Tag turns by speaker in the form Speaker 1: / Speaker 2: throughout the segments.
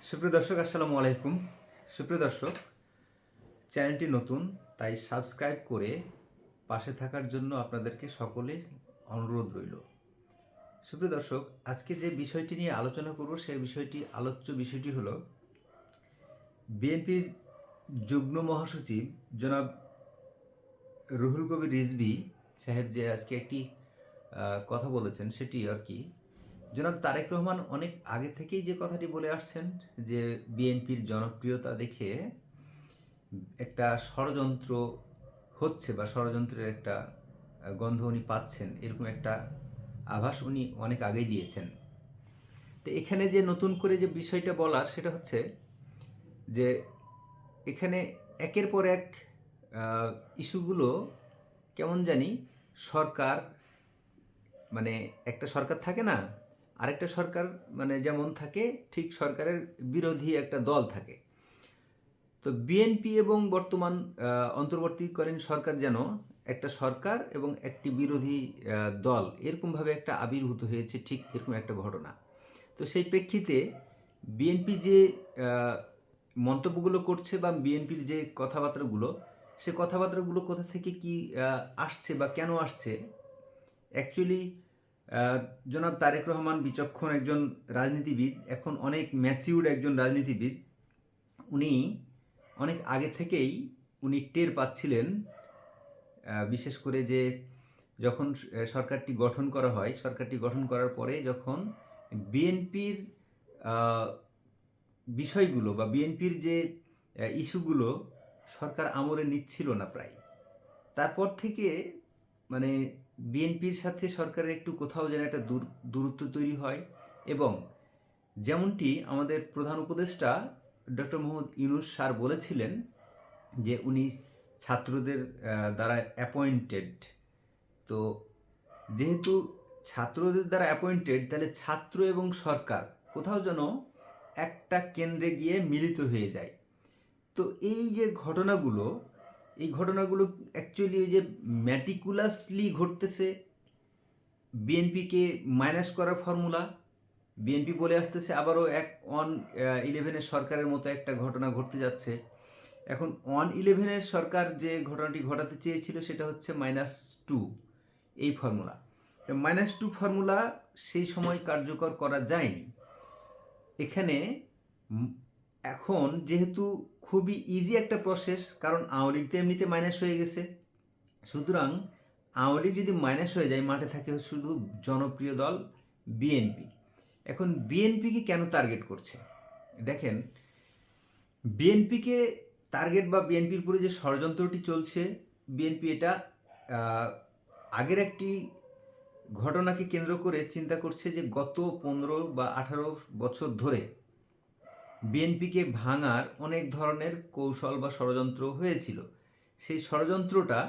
Speaker 1: সুপ্রিয় দর্শক, আসসালামু আলাইকুম। সুপ্রিয় দর্শক, চ্যানেলটি নতুন, তাই সাবস্ক্রাইব করে পাশে থাকার জন্য আপনাদেরকে সকলের অনুরোধ রইল। সুপ্রিয় দর্শক, আজকে যে বিষয়টি নিয়ে আলোচনা করব সেই আলোচ্য বিষয়টি হলো বিএনপির যুগ্ম মহাসচিব জনাব রুহুল কবির রিজভী সাহেব যে আজকে একটি কথা বলেছেন, সেটি আর কি জনাব তারেক রহমান অনেক আগে থেকেই যে কথাটি বলে আসছেন যে বিএনপির জনপ্রিয়তা দেখে একটা ষড়যন্ত্র হচ্ছে বা ষড়যন্ত্রের একটা গন্ধ উনি পাচ্ছেন, এরকম একটা আভাস উনি অনেক আগেই দিয়েছেন। তো এখানে যে নতুন করে যে বিষয়টা বলার সেটা হচ্ছে যে এখানে একের পর এক ইস্যুগুলো কেমন জানি সরকার, মানে একটা সরকার থাকে না, আরেকটা সরকার মানে যেমন থাকে ঠিক সরকারের বিরোধী একটা দল থাকে। তো বিএনপি এবং বর্তমান অন্তর্বর্তীকালীন সরকার যেন একটা সরকার এবং একটি বিরোধী দল এরকমভাবে একটা আবির্ভূত হয়েছে, ঠিক এরকম একটা ঘটনা। তো সেই প্রেক্ষিতে বিএনপি যে মন্তব্যগুলো করছে বা বিএনপির যে কথাবার্তাগুলো, সে কথাবার্তাগুলো কোথা থেকে কি আসছে বা কেন আসছে, অ্যাকচুয়ালি জনাব তারেক রহমান বিচক্ষণ একজন রাজনীতিবিদ, এখন অনেক ম্যাচিউর্ড একজন রাজনীতিবিদ। উনি অনেক আগে থেকেই উনি টের পাচ্ছিলেন, বিশেষ করে যে যখন সরকারটি গঠন করা হয়, সরকারটি গঠন করার পরে যখন বিএনপির বিষয়গুলো বা বিএনপির যে ইস্যুগুলো সরকার আমলে নিচ্ছিল না প্রায়, তারপর থেকে মানে বিএনপির সাথে সরকারের একটু কোথাও যেন একটা দূরত্ব তৈরি হয়। এবং যেমনটি আমাদের প্রধান উপদেষ্টা ডক্টর মোহাম্মদ ইউনূস স্যার বলেছিলেন যে উনি ছাত্রদের দ্বারা অ্যাপয়েন্টেড। তো যেহেতু ছাত্রদের দ্বারা অ্যাপয়েন্টেড, তাহলে ছাত্র এবং সরকার কোথাও যেন একটা কেন্দ্রে গিয়ে মিলিত হয়ে যায়। তো এই যে ঘটনাগুলো, এই ঘটনাগুলো অ্যাকচুয়ালি ওই যে ম্যাটিকুলাসলি ঘটতেছে। বিএনপিকে মাইনাস করার ফর্মুলা বিএনপি বলে আসতেছে, আবারও 1-11 সরকারের মতো একটা ঘটনা ঘটতে যাচ্ছে। এখন 1-11 সরকার যে ঘটনাটি ঘটাতে চেয়েছিল সেটা হচ্ছে -2, এই ফর্মুলা। তো -2 ফর্মুলা সেই সময় কার্যকর করা যায়নি। এখানে এখন যেহেতু খুবই ইজি একটা প্রসেস, কারণ আওয়ামী লীগ তো এমনিতে মাইনাস হয়ে গেছে, সুতরাং আওয়ামী লীগ যদি মাইনাস হয়ে যায়, মাঠে থাকে শুধু জনপ্রিয় দল বিএনপি। এখন বিএনপিকে কেন টার্গেট করছে দেখেন, বিএনপিকে টার্গেট বা বিএনপির উপরে যে ষড়যন্ত্রটি চলছে, বিএনপি এটা আগের একটি ঘটনাকে কেন্দ্র করে চিন্তা করছে যে গত 15 বা 18 বছর ধরে বিএনপিকে ভাঙার অনেক ধরনের কৌশল বা ষড়যন্ত্র হয়েছিল। সেই ষড়যন্ত্রটা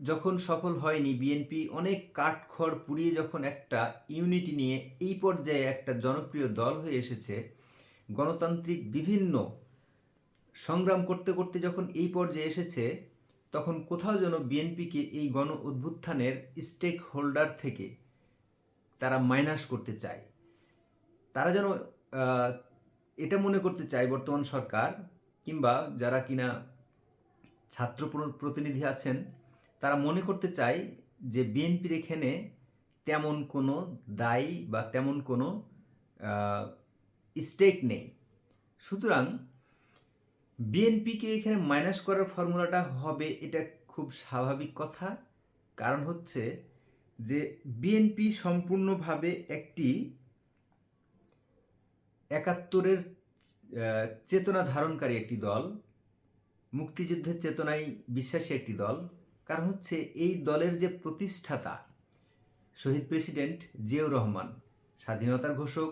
Speaker 1: যখন সফল হয়নি, বিএনপি অনেক কাঠখড় পুড়িয়ে যখন একটা ইউনিটি নিয়ে এই পর্যায়ে একটা জনপ্রিয় দল হয়ে এসেছে, গণতান্ত্রিক বিভিন্ন সংগ্রাম করতে করতে যখন এই পর্যায়ে এসেছে, তখন কোথাও যেন বিএনপিকে এই গণ অভ্যুত্থানের স্টেক হোল্ডার থেকে তারা মাইনাস করতে চায়। তারা যেন এটা মনে করতে চায়, বর্তমান সরকার কিংবা যারা কিনা ছাত্র প্রতিনিধি আছেন, তারা মনে করতে চায় যে বিএনপির এখানে তেমন কোনো দায় বা তেমন কোনো স্টেক নেই। সুতরাং বিএনপিকে এখানে মাইনাস করার ফর্মুলাটা হবে, এটা খুব স্বাভাবিক কথা। কারণ হচ্ছে যে বিএনপি সম্পূর্ণভাবে একটি 71-এর চেতনা ধারণকারী একটি দল, মুক্তিযুদ্ধের চেতনায় বিশ্বাসী একটি দল। কারণ হচ্ছে এই দলের যে প্রতিষ্ঠাতা শহীদ প্রেসিডেন্ট জিয়াউর রহমান, স্বাধীনতার ঘোষক,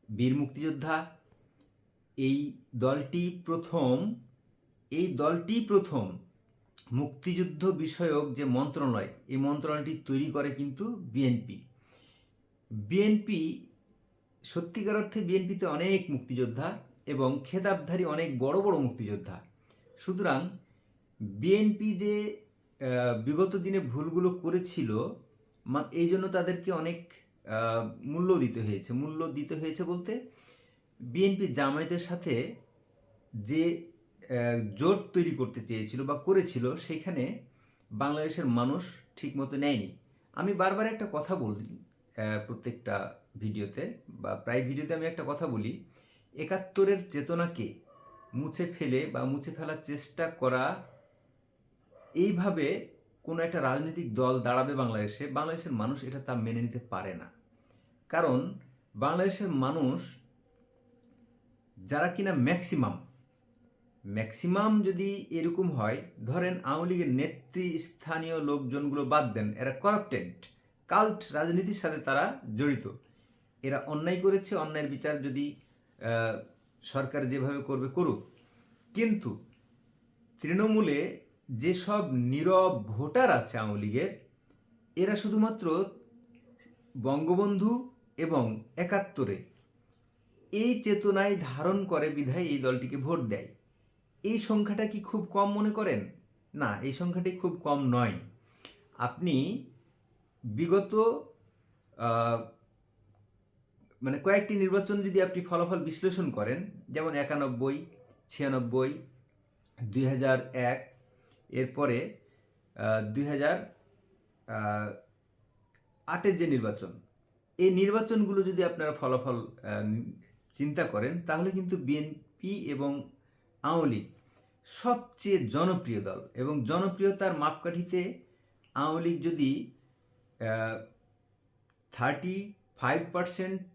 Speaker 1: বীর মুক্তিযোদ্ধা, এই দলটি প্রথম মুক্তিযুদ্ধ বিষয়ক যে মন্ত্রণালয়, এই মন্ত্রণালয়টি তৈরি করে কিন্তু বিএনপি সত্যিকার অর্থে বিএনপিতে অনেক মুক্তিযোদ্ধা এবং খেতাবধারী অনেক বড় বড় মুক্তিযোদ্ধা। সুতরাং বিএনপি যে বিগত দিনে ভুলগুলো করেছিল, এই জন্য তাদেরকে অনেক মূল্য দিতে হয়েছে বলতে বিএনপি জামায়াতের সাথে যে জোট তৈরি করতে চেয়েছিল বা করেছিল, সেখানে বাংলাদেশের মানুষ ঠিকমতো নেয়নি। আমি বারবার একটা কথা বলি প্রত্যেকটা ভিডিওতে বা প্রায় ভিডিওতে আমি একটা কথা বলি, ৭১-এর চেতনাকে মুছে ফেলে বা মুছে ফেলার চেষ্টা করা, এইভাবে কোনো একটা রাজনৈতিক দল দাঁড়াবে বাংলাদেশের মানুষ এটা তা মেনে নিতে পারে না। কারণ বাংলাদেশের মানুষ যারা কিনা ম্যাক্সিমাম যদি এরকম হয়, ধরেন আওয়ামী লীগের নেতৃস্থানীয় লোকজনগুলো বাদ দেন, এরা করাপ্টেড, কাল্ট রাজনীতির সাথে তারা জড়িত। এরা অন্যায় করেছে, অন্যায়ের বিচার যদি সরকার যেভাবে করবে করুক, কিন্তু তৃণমূলে যেসব নীরব ভোটার আছে আওয়ামী লীগের, এরা শুধুমাত্র বঙ্গবন্ধু এবং ৭১-এ এই চেতনায় ধারণ করে বিধায় এই দলটিকে ভোট দেয়। এই সংখ্যাটা কি খুব কম মনে করেন? না, এই সংখ্যাটি খুব কম নয়। আপনি বিগত মানে কয়েকটি নির্বাচন যদি আপনি ফলাফল বিশ্লেষণ করেন, যেমন ৯১, ৯৬, ২০০১, এরপরে ২০০৮-এর যে নির্বাচন, এই নির্বাচনগুলো যদি আপনারা ফলাফল চিন্তা করেন, তাহলে কিন্তু বিএনপি এবং আওয়ামী লীগ সবচেয়ে জনপ্রিয় দল, এবং জনপ্রিয়তার মাপকাঠিতে আওয়ামী লীগ যদি 35%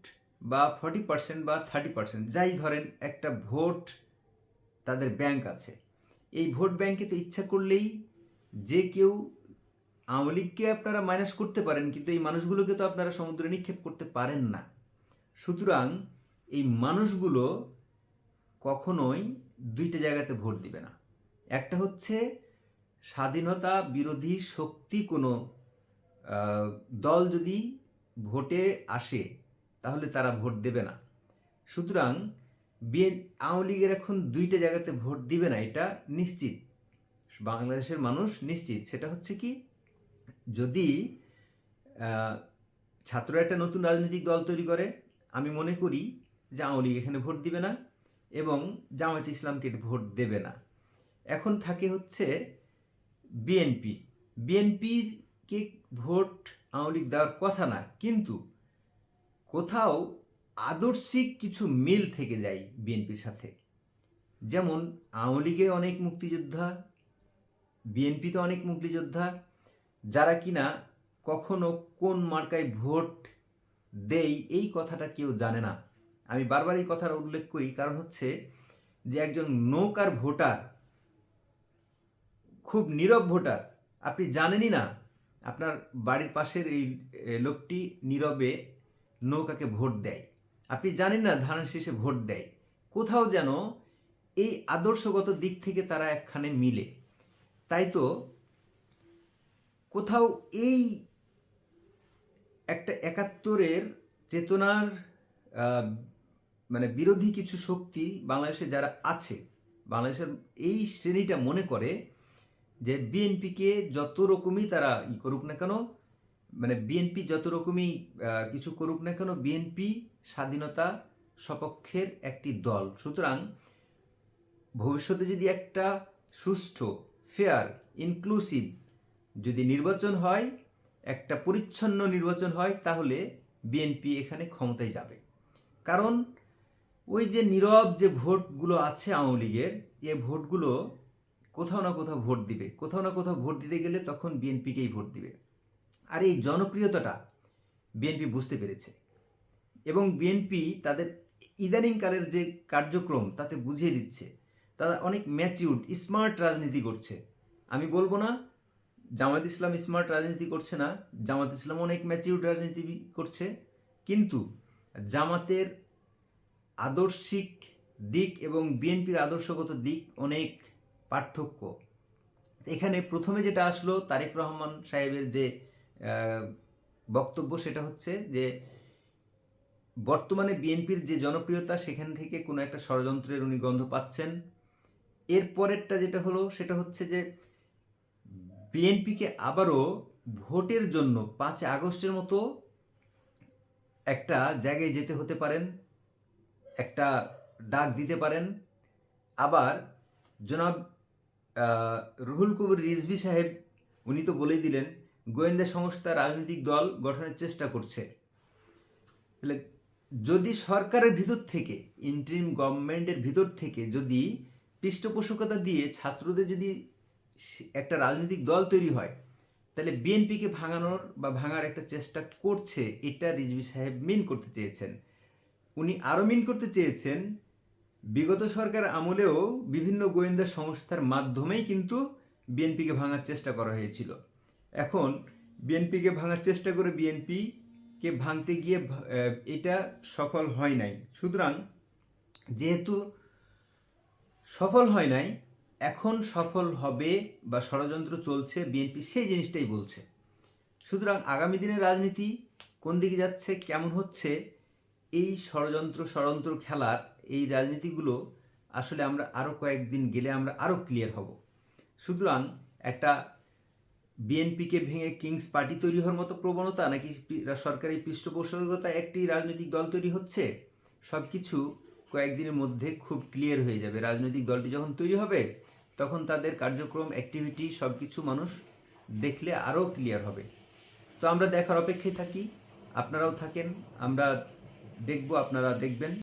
Speaker 1: বা 40% বা 30%, যাই ধরেন, একটা ভোট তাদের ব্যাংক আছে, এই ভোট ব্যাংকে তো ইচ্ছা করলেই যে কেউ, আওয়ামী লীগকে আপনারা মাইনাস করতে পারেন, কিন্তু এই মানুষগুলোকে তো আপনারা সমুদ্রে নিক্ষেপ করতে পারেন না। সুতরাং এই মানুষগুলো কখনোই দুইটা জায়গাতে ভোট দিবে না। একটা হচ্ছে স্বাধীনতা বিরোধী শক্তি কোনো দল যদি ভোটে আসে, তাহলে তারা ভোট দেবে না। সুতরাং আওয়ামী লীগের এখন দুইটা জায়গাতে ভোট দিবে না, এটা নিশ্চিত, বাংলাদেশের মানুষ নিশ্চিত। সেটা হচ্ছে কি, যদি ছাত্ররা একটা নতুন রাজনৈতিক দল তৈরি করে, আমি মনে করি যে আওয়ামী লীগ এখানে ভোট দিবে না এবং জামায়াত ইসলামকে ভোট দেবে না। এখন থাকে হচ্ছে বিএনপিকে ভোট আওয়ামী লীগ দেওয়ার কথা না, কিন্তু কোথাও আদর্শিক কিছু মিল থেকে যায় বিএনপির সাথে। যেমন আওয়ামী লীগে অনেক মুক্তিযোদ্ধা, বিএনপিতে অনেক মুক্তিযোদ্ধা, যারা কিনা কখনো কোন মার্কায় ভোট দেই এই কথাটা কেউ জানে না। আমি বারবার এই কথার উল্লেখ করি, কারণ হচ্ছে যে একজন নৌকার ভোটার, খুব নীরব ভোটার, আপনি জানেনই না আপনার বাড়ির পাশের এই লোকটি নীরবে নৌকাকে ভোট দেয়, আপনি জানেন না ধানের শীষে ভোট দেয়। কোথাও যেন এই আদর্শগত দিক থেকে তারা একখানে মিলে। তাই তো কোথাও এই একটা ৭১-এর চেতনার মানে বিরোধী কিছু শক্তি বাংলাদেশে যারা আছে, বাংলাদেশের এই শ্রেণীটা মনে করে যে বিএনপিকে যত রকমই তারা করুক না কেন, মানে বিএনপি যত রকমই কিছু করুক না কেন, বিএনপি স্বাধীনতা সপক্ষের একটি দল। সুতরাং ভবিষ্যতে যদি একটা সুষ্ঠু, ফেয়ার, ইনক্লুসিভ যদি নির্বাচন হয়, একটা পরিচ্ছন্ন নির্বাচন হয়, তাহলে বিএনপি এখানে ক্ষমতায় যাবে। কারণ ওই যে নীরব যে ভোটগুলো আছে আওয়ামী লীগের, এই ভোটগুলো কোথাও না কোথাও ভোট দিবে, কোথাও না কোথাও ভোট দিতে গেলে তখন বিএনপিকেই ভোট দিবে। আর এই জনপ্রিয়তাটা বিএনপি বুঝতে পেরেছে, এবং বিএনপি তাদের ইদানিংকালের যে কার্যক্রম তাতে বুঝিয়ে দিচ্ছে তারা অনেক ম্যাচিউরড, স্মার্ট রাজনীতি করছে। আমি বলবো না জামায়াত ইসলাম স্মার্ট রাজনীতি করছে না, জামায়াত ইসলাম অনেক ম্যাচিউরড রাজনীতি করছে, কিন্তু জামাতের আদর্শিক দিক এবং বিএনপির আদর্শগত দিক অনেক পার্থক্য। এখানে প্রথমে যেটা আসলো তারেক রহমান সাহেবের যে বক্তব্য, সেটা হচ্ছে যে বর্তমানে বিএনপির যে জনপ্রিয়তা, সেখান থেকে কোনো একটা ষড়যন্ত্রের উনি গন্ধ পাচ্ছেন। এরপরেরটা যেটা হলো সেটা হচ্ছে যে বিএনপিকে আবারও ভোটের জন্য 5 আগস্টের মতো একটা জায়গায় যেতে হতে পারেন, একটা ডাক দিতে পারেন। আবার জনাব রুহুল কবির রিজভী সাহেব উনি তো বলেই দিলেন গোয়েন্দা সংস্থা রাজনৈতিক দল গঠনের চেষ্টা করছে। তাহলে যদি সরকারের ভিতর থেকে, ইন্টারিম গভর্নমেন্টের ভিতর থেকে যদি পৃষ্ঠপোষকতা দিয়ে ছাত্রদের যদি একটা রাজনৈতিক দল তৈরি হয়, তাহলে বিএনপিকে ভাঙানোর বা ভাঙার একটা চেষ্টা করছে, এটা রিজভী সাহেব মিন করতে চেয়েছেন। উনি আরও মিন করতে চেয়েছেন বিগত সরকার আমলেও বিভিন্ন গোয়েন্দা সংস্থার মাধ্যমেই কিন্তু বিএনপিকে ভাঙার চেষ্টা করা হয়েছিল। এখন বিএনপিকে ভাঙার চেষ্টা করে বিএনপিকে ভাঙতে গিয়ে এটা সফল হয় নাই। সুতরাং যেহেতু সফল হয় নাই, এখন সফল হবে বা ষড়যন্ত্র চলছে, বিএনপি সেই জিনিসটাই বলছে। সুতরাং আগামী দিনের রাজনীতি কোন দিকে যাচ্ছে, কেমন হচ্ছে, এই ষড়যন্ত্র খেলার এই রাজনীতিগুলো আসলে আমরা আরও কয়েকদিন গেলে আমরা আরও ক্লিয়ার হব। সুতরাং একটা বিএনপিকে ভেঙে কিংস পার্টি তৈরি হওয়ার মতো প্রবণতা, নাকি সরকারি পৃষ্ঠপোষকতা একটি রাজনৈতিক দল তৈরি হচ্ছে, সব কিছু কয়েকদিনের মধ্যে খুব ক্লিয়ার হয়ে যাবে। রাজনৈতিক দলটি যখন তৈরি হবে তখন তাদের কার্যক্রম, অ্যাক্টিভিটি সব কিছু মানুষ দেখলে আরও ক্লিয়ার হবে। তো আমরা দেখার অপেক্ষায় থাকি, আপনারাও থাকেন, আমরা দেখব, আপনারা দেখবেন।